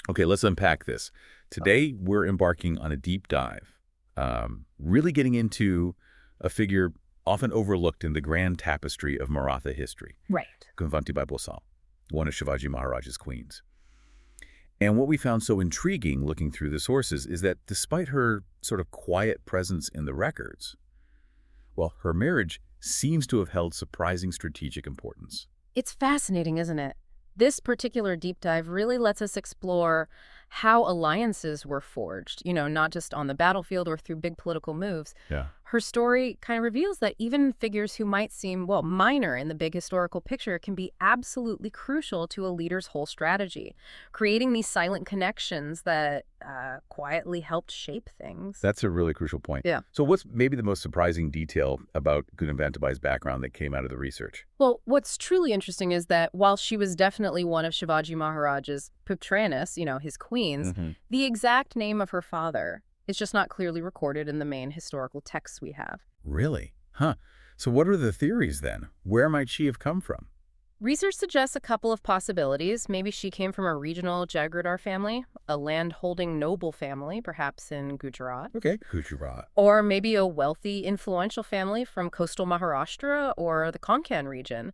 Okay, let's unpack this. Today, we're embarking on a deep dive, really getting into a figure often overlooked in the grand tapestry of Maratha history, Right. Gunvantibai Bhosale, one of Shivaji Maharaj's queens. And what we found so intriguing looking through the sources is that despite her sort of quiet presence in the records, well, her marriage seems to have held surprising strategic importance. It's fascinating, isn't it? This particular deep dive really lets us explore how alliances were forged, not just on the battlefield or through big political moves. Yeah. Her story kind of reveals that even figures who might seem, well, minor in the big historical picture can be absolutely crucial to a leader's whole strategy, creating these silent connections that quietly helped shape things. That's a really crucial point. Yeah. So what's maybe the most surprising detail about Gunvantibai's background that came out of the research? Well, what's truly interesting is that while she was definitely one of Shivaji Maharaj's patranis, his queens, the exact name of her father is just not clearly recorded in the main historical texts we have. Really? Huh. So what are the theories then? Where might she have come from? Research suggests a couple of possibilities. Maybe she came from a regional jagirdar family, a land-holding noble family, perhaps in Gujarat. Okay. Gujarat. Or maybe a wealthy, influential family from coastal Maharashtra or the Konkan region.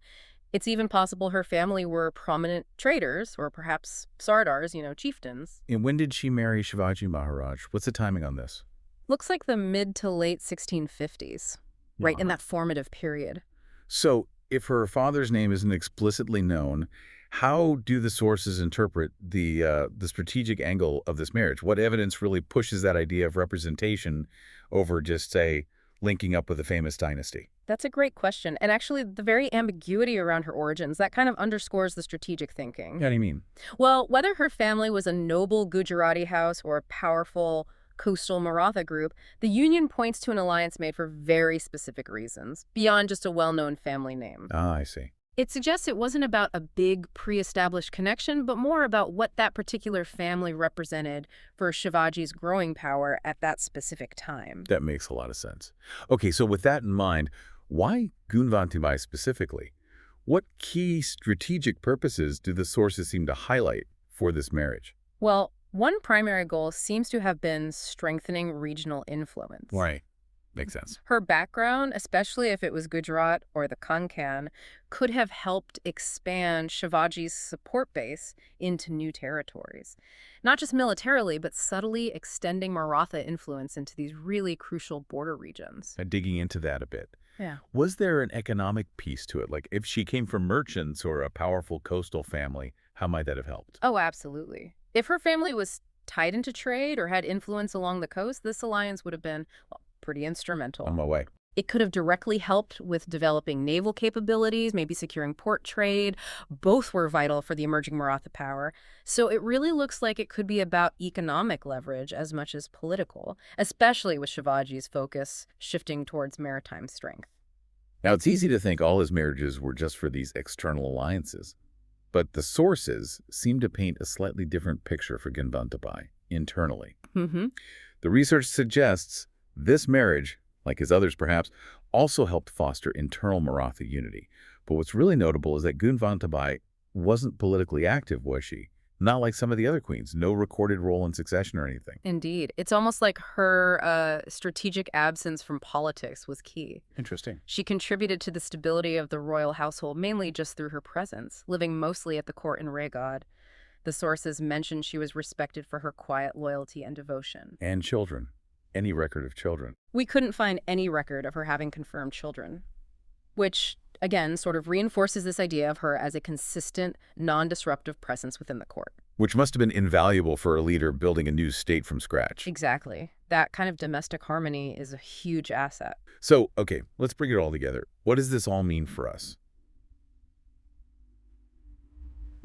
It's even possible her family were prominent traders or perhaps sardars, chieftains. And when did she marry Shivaji Maharaj? What's the timing on this? Looks like the mid-to-late 1650s, right in that formative period. So if her father's name isn't explicitly known, how do the sources interpret the strategic angle of this marriage? What evidence really pushes that idea of representation over just, say, linking up with a famous dynasty? That's a great question. And actually, the very ambiguity around her origins, that kind of underscores the strategic thinking. How do you mean? Well, whether her family was a noble Gujarati house or a powerful coastal Maratha group, the union points to an alliance made for very specific reasons, beyond just a well-known family name. Ah, I see. It suggests it wasn't about a big pre-established connection, but more about what that particular family represented for Shivaji's growing power at that specific time. That makes a lot of sense. Okay, so with that in mind, why Gunvantibai specifically? What key strategic purposes do the sources seem to highlight for this marriage? Well, one primary goal seems to have been strengthening regional influence. Right. Makes sense. Her background, especially if it was Gujarat or the Konkan, could have helped expand Shivaji's support base into new territories. Not just militarily, but subtly extending Maratha influence into these really crucial border regions. Digging into that a bit. Yeah. Was there an economic piece to it? Like if she came from merchants or a powerful coastal family, how might that have helped? Oh, absolutely. If her family was tied into trade or had influence along the coast, this alliance would have been, well, pretty instrumental. On my way. It could have directly helped with developing naval capabilities, maybe securing port trade. Both were vital for the emerging Maratha power. So it really looks like it could be about economic leverage as much as political, especially with Shivaji's focus shifting towards maritime strength. Now, it's easy to think all his marriages were just for these external alliances. But the sources seem to paint a slightly different picture for Gunvantibai internally. The research suggests this marriage, like his others perhaps, also helped foster internal Maratha unity. But what's really notable is that Gunvantibai wasn't politically active, was she? Not like some of the other queens. No recorded role in succession or anything. Indeed. It's almost like her strategic absence from politics was key. Interesting. She contributed to the stability of the royal household mainly just through her presence, living mostly at the court in Raigad. The sources mention she was respected for her quiet loyalty and devotion. And children. Any record of children. We couldn't find any record of her having confirmed children, which, again, sort of reinforces this idea of her as a consistent, non-disruptive presence within the court. Which must have been invaluable for a leader building a new state from scratch. Exactly. That kind of domestic harmony is a huge asset. So, okay, let's bring it all together. What does this all mean for us?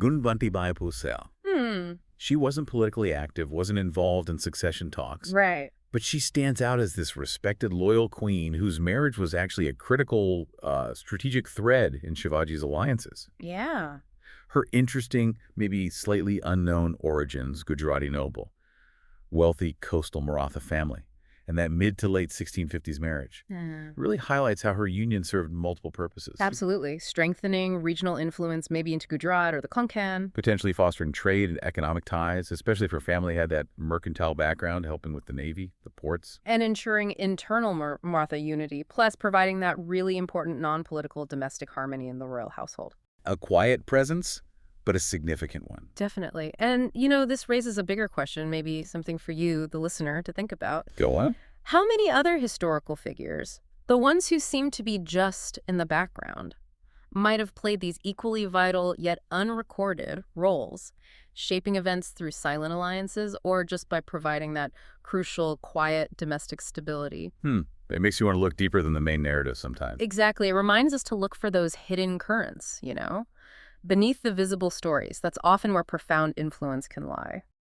Gunvantibai Bhosale. She wasn't politically active, wasn't involved in succession talks. Right. But she stands out as this respected, loyal queen whose marriage was actually a critical strategic thread in Shivaji's alliances. Yeah. Her interesting, maybe slightly unknown origins, Gujarati noble, wealthy coastal Maratha family, and that mid to late 1650s marriage. Yeah. Really highlights how her union served multiple purposes. Absolutely. Strengthening regional influence maybe into Gujarat or the Konkan. Potentially fostering trade and economic ties, especially if her family had that mercantile background, helping with the navy, the ports. And ensuring internal Maratha unity, plus providing that really important non-political domestic harmony in the royal household. A quiet presence, but a significant one. Definitely. And, this raises a bigger question, maybe something for you, the listener, to think about. Go on. How many other historical figures, the ones who seem to be just in the background, might have played these equally vital yet unrecorded roles, shaping events through silent alliances or just by providing that crucial, quiet domestic stability? It makes you want to look deeper than the main narrative sometimes. Exactly. It reminds us to look for those hidden currents, beneath the visible stories. That's often where profound influence can lie.